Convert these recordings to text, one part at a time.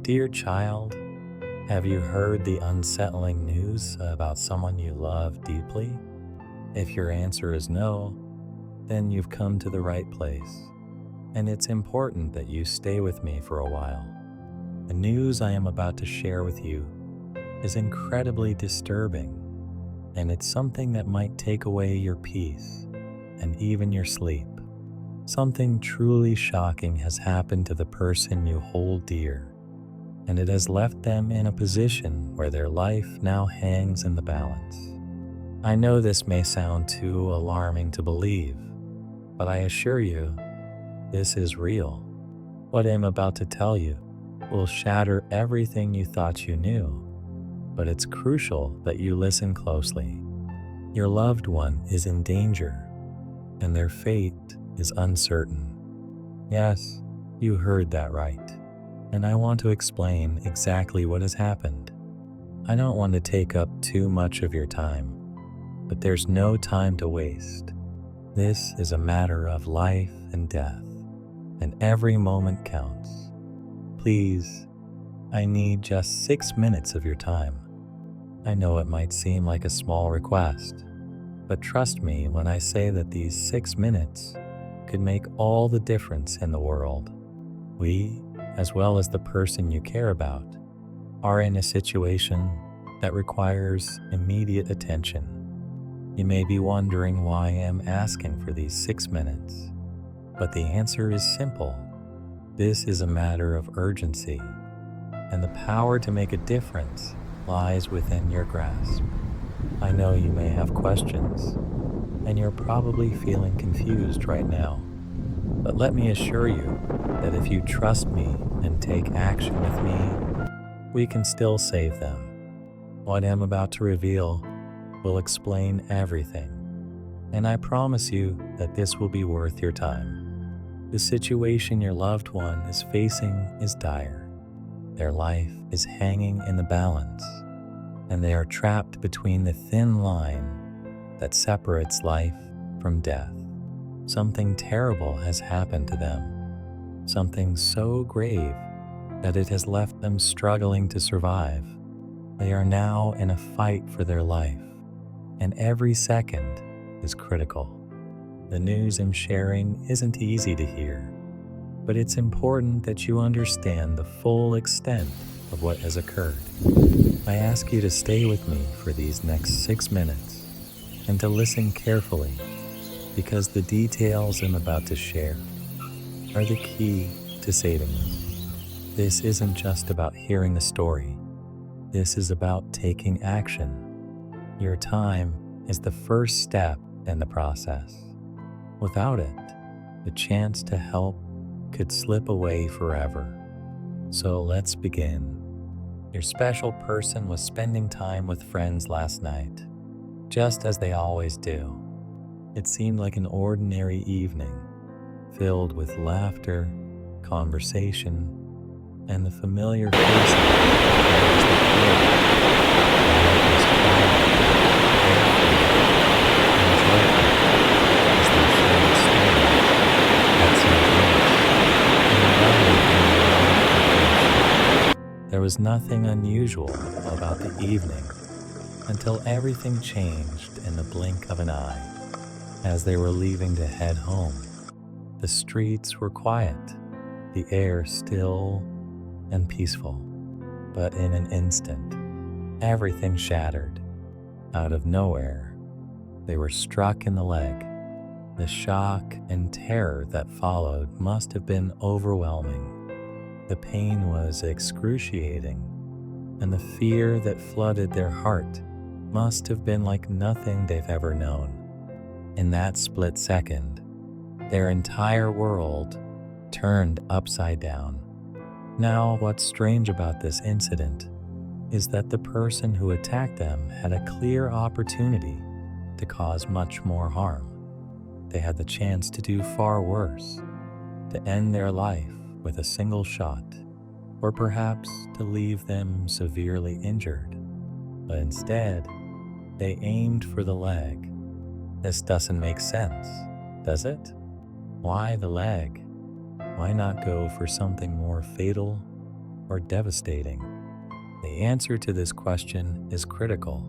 Dear child, have you heard the unsettling news about someone you love deeply? If your answer is no, then you've come to the right place, and it's important that you stay with me for a while. The news I am about to share with you is incredibly disturbing, and it's something that might take away your peace and even your sleep. Something truly shocking has happened to the person you hold dear, and it has left them in a position where their life now hangs in the balance. I know this may sound too alarming to believe, but I assure you, this is real. What I'm about to tell you will shatter everything you thought you knew, but it's crucial that you listen closely. Your loved one is in danger, and their fate is uncertain. Yes, you heard that right. And I want to explain exactly what has happened. I don't want to take up too much of your time, but there's no time to waste. This is a matter of life and death, and every moment counts. Please, I need just 6 minutes of your time. I know it might seem like a small request, but trust me when I say that these 6 minutes could make all the difference in the world. We, as well as the person you care about, are in a situation that requires immediate attention. You may be wondering why I am asking for these 6 minutes, but the answer is simple. This is a matter of urgency, and the power to make a difference lies within your grasp. I know you may have questions, and you're probably feeling confused right now. But let me assure you that if you trust me and take action with me, we can still save them. What I'm about to reveal will explain everything, and I promise you that this will be worth your time. The situation your loved one is facing is dire. Their life is hanging in the balance, and they are trapped between the thin line that separates life from death. Something terrible has happened to them, something so grave that it has left them struggling to survive. They are now in a fight for their life, and every second is critical. The news I'm sharing isn't easy to hear, but it's important that you understand the full extent of what has occurred. I ask you to stay with me for these next 6 minutes and to listen carefully, because the details I'm about to share are the key to saving them. This isn't just about hearing the story. This is about taking action. Your time is the first step in the process. Without it, the chance to help could slip away forever. So let's begin. Your special person was spending time with friends last night, just as they always do. It seemed like an ordinary evening, filled with laughter, conversation, and the familiar faces There was nothing unusual about the evening until everything changed in the blink of an eye. As they were leaving to head home, the streets were quiet, the air still and peaceful. But in an instant, everything shattered. Out of nowhere, they were struck in the leg. The shock and terror that followed must have been overwhelming. The pain was excruciating, and the fear that flooded their heart must have been like nothing they've ever known. In that split second, their entire world turned upside down. Now, what's strange about this incident is that the person who attacked them had a clear opportunity to cause much more harm. They had the chance to do far worse, to end their life with a single shot, or perhaps to leave them severely injured. But instead, they aimed for the leg. This doesn't make sense, does it? Why the leg? Why not go for something more fatal or devastating? The answer to this question is critical.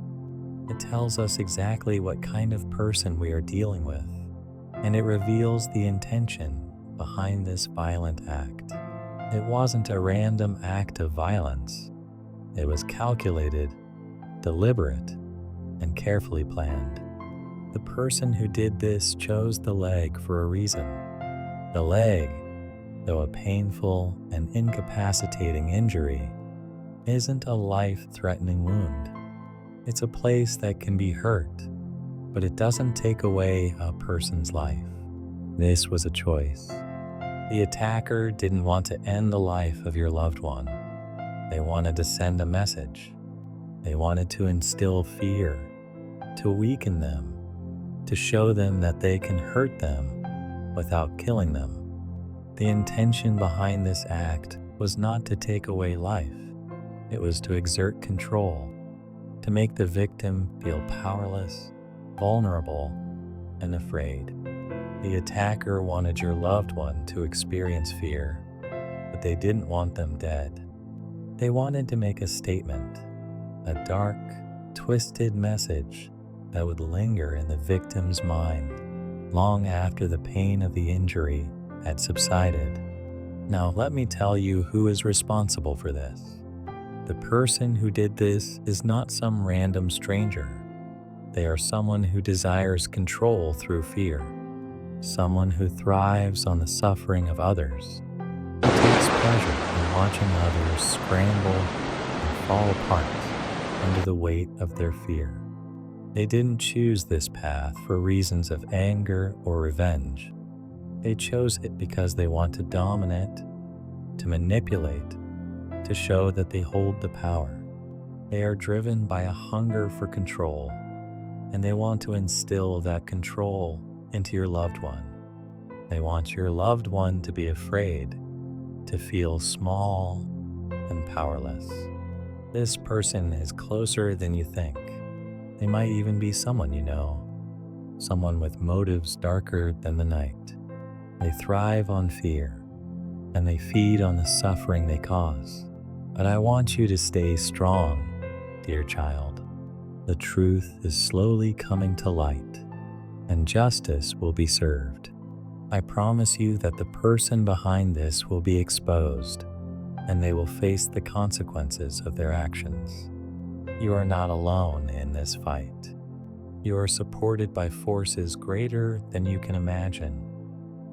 It tells us exactly what kind of person we are dealing with, and it reveals the intention behind this violent act. It wasn't a random act of violence. It was calculated, deliberate, and carefully planned. The person who did this chose the leg for a reason. The leg, though a painful and incapacitating injury, isn't a life-threatening wound. It's a place that can be hurt, but it doesn't take away a person's life. This was a choice. The attacker didn't want to end the life of your loved one. They wanted to send a message. They wanted to instill fear, to weaken them, to show them that they can hurt them without killing them. The intention behind this act was not to take away life. It was to exert control, to make the victim feel powerless, vulnerable, and afraid. The attacker wanted your loved one to experience fear, but they didn't want them dead. They wanted to make a statement, a dark, twisted message that would linger in the victim's mind long after the pain of the injury had subsided. Now, let me tell you who is responsible for this. The person who did this is not some random stranger. They are someone who desires control through fear, someone who thrives on the suffering of others, who takes pleasure in watching others scramble and fall apart under the weight of their fear. They didn't choose this path for reasons of anger or revenge. They chose it because they want to dominate, to manipulate, to show that they hold the power. They are driven by a hunger for control, and they want to instill that control into your loved one. They want your loved one to be afraid, to feel small and powerless. This person is closer than you think. They might even be someone you know, someone with motives darker than the night. They thrive on fear, and they feed on the suffering they cause. But I want you to stay strong, dear child. The truth is slowly coming to light, and justice will be served. I promise you that the person behind this will be exposed, and they will face the consequences of their actions. You are not alone in this fight. You are supported by forces greater than you can imagine,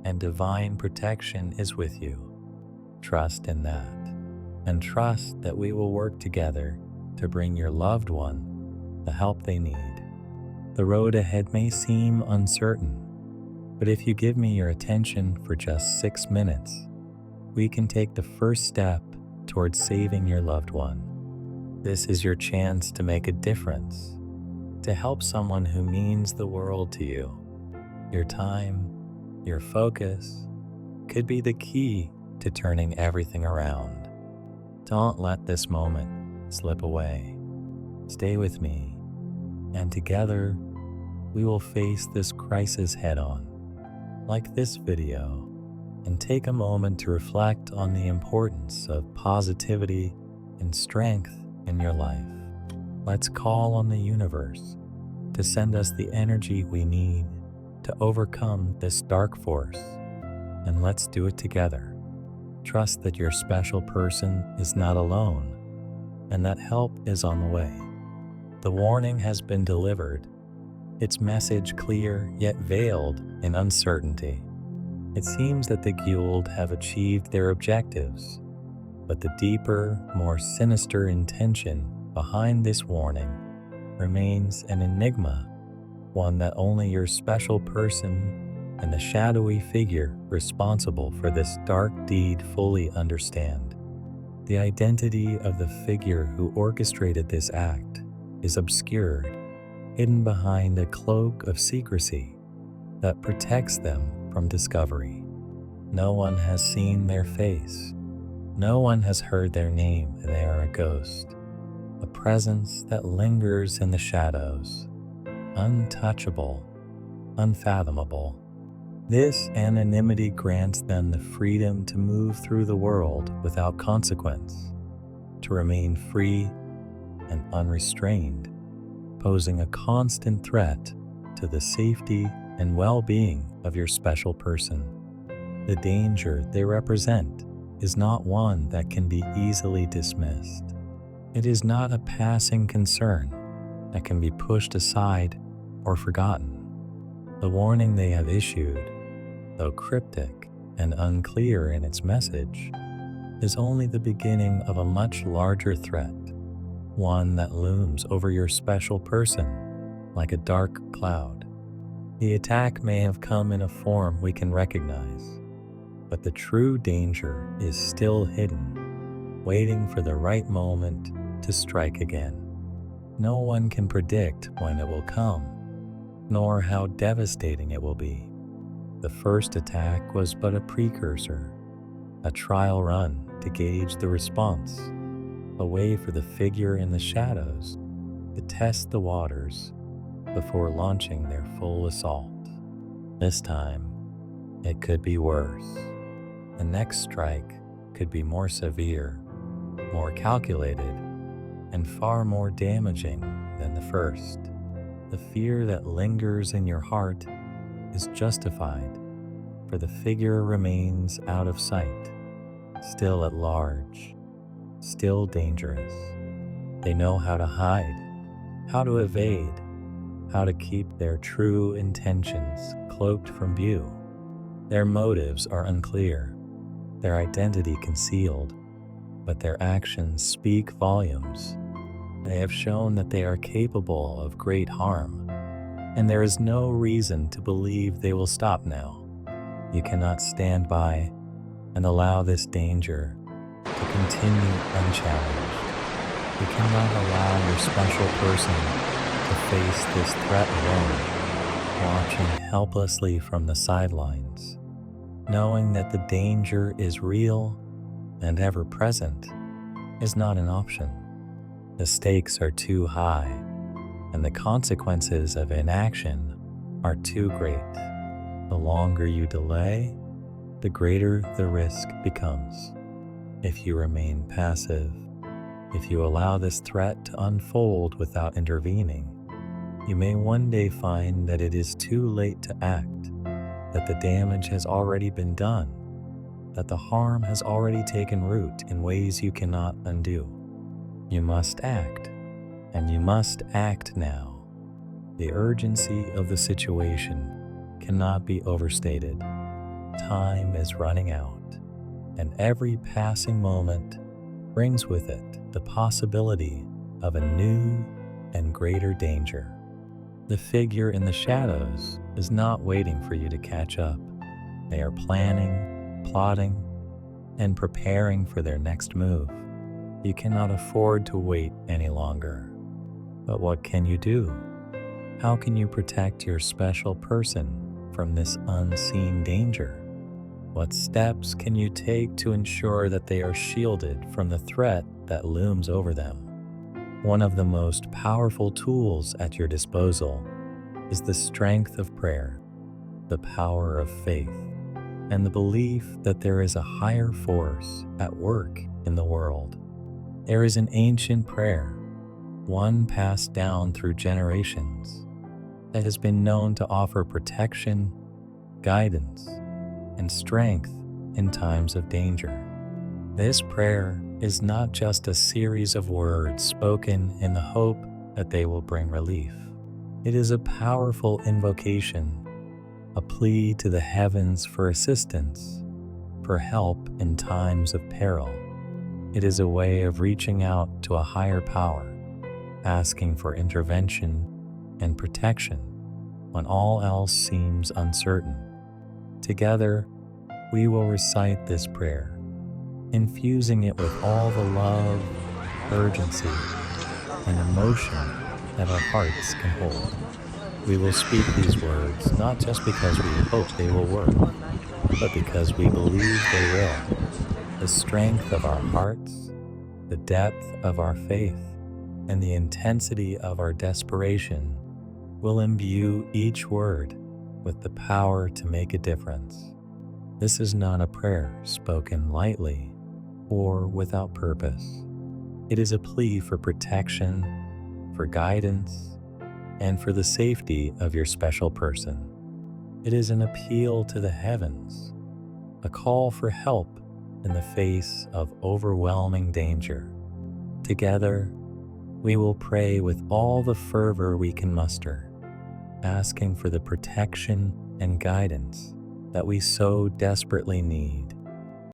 and divine protection is with you. Trust in that. And trust that we will work together to bring your loved one the help they need. The road ahead may seem uncertain, but if you give me your attention for just 6 minutes, we can take the first step towards saving your loved one. This is your chance to make a difference, to help someone who means the world to you. Your time, your focus could be the key to turning everything around. Don't let this moment slip away. Stay with me, and together we will face this crisis head-on. Like this video, and take a moment to reflect on the importance of positivity and strength in your life. Let's call on the universe to send us the energy we need to overcome this dark force, and let's do it together. Trust that your special person is not alone, and that help is on the way. The warning has been delivered, its message clear yet veiled in uncertainty. It seems that the Guild have achieved their objectives, but the deeper, more sinister intention behind this warning remains an enigma, one that only your special person and the shadowy figure responsible for this dark deed fully understand. The identity of the figure who orchestrated this act is obscured, hidden behind a cloak of secrecy that protects them from discovery. No one has seen their face. No one has heard their name. They are a ghost, a presence that lingers in the shadows, untouchable, unfathomable. This anonymity grants them the freedom to move through the world without consequence, to remain free and unrestrained, posing a constant threat to the safety and well-being of your special person. The danger they represent is not one that can be easily dismissed. It is not a passing concern that can be pushed aside or forgotten. The warning they have issued, though cryptic and unclear in its message, is only the beginning of a much larger threat, one that looms over your special person like a dark cloud. The attack may have come in a form we can recognize, but the true danger is still hidden, waiting for the right moment to strike again. No one can predict when it will come, nor how devastating it will be. The first attack was but a precursor, a trial run to gauge the response, a way for the figure in the shadows to test the waters before launching their full assault. This time, it could be worse. The next strike could be more severe, more calculated, and far more damaging than the first. The fear that lingers in your heart is justified, for the figure remains out of sight, still at large, still dangerous. They know how to hide, how to evade, how to keep their true intentions cloaked from view. Their motives are unclear, their identity concealed, but their actions speak volumes. They have shown that they are capable of great harm, and there is no reason to believe they will stop now. You cannot stand by and allow this danger to continue unchallenged. You cannot allow your special person to face this threat alone, watching helplessly from the sidelines, knowing that the danger is real and ever present is not an option. The stakes are too high, and the consequences of inaction are too great. The longer you delay, the greater the risk becomes. If you remain passive, if you allow this threat to unfold without intervening, you may one day find that it is too late to act, that the damage has already been done, that the harm has already taken root in ways you cannot undo. You must act, and you must act now. The urgency of the situation cannot be overstated. Time is running out, and every passing moment brings with it the possibility of a new and greater danger. The figure in the shadows is not waiting for you to catch up. They are planning, plotting, and preparing for their next move. You cannot afford to wait any longer. But what can you do? How can you protect your special person from this unseen danger? What steps can you take to ensure that they are shielded from the threat that looms over them? One of the most powerful tools at your disposal is the strength of prayer, the power of faith, and the belief that there is a higher force at work in the world. There is an ancient prayer, one passed down through generations, that has been known to offer protection, guidance, and strength in times of danger. This prayer is not just a series of words spoken in the hope that they will bring relief. It is a powerful invocation, a plea to the heavens for assistance, for help in times of peril. It is a way of reaching out to a higher power, asking for intervention and protection when all else seems uncertain. Together, we will recite this prayer, infusing it with all the love, urgency, and emotion that our hearts can hold. We will speak these words not just because we hope they will work, but because we believe they will. The strength of our hearts, the depth of our faith, and the intensity of our desperation will imbue each word with the power to make a difference. This is not a prayer spoken lightly or without purpose. It is a plea for protection, for guidance, and for the safety of your special person. It is an appeal to the heavens, a call for help in the face of overwhelming danger. Together, we will pray with all the fervor we can muster, asking for the protection and guidance that we so desperately need.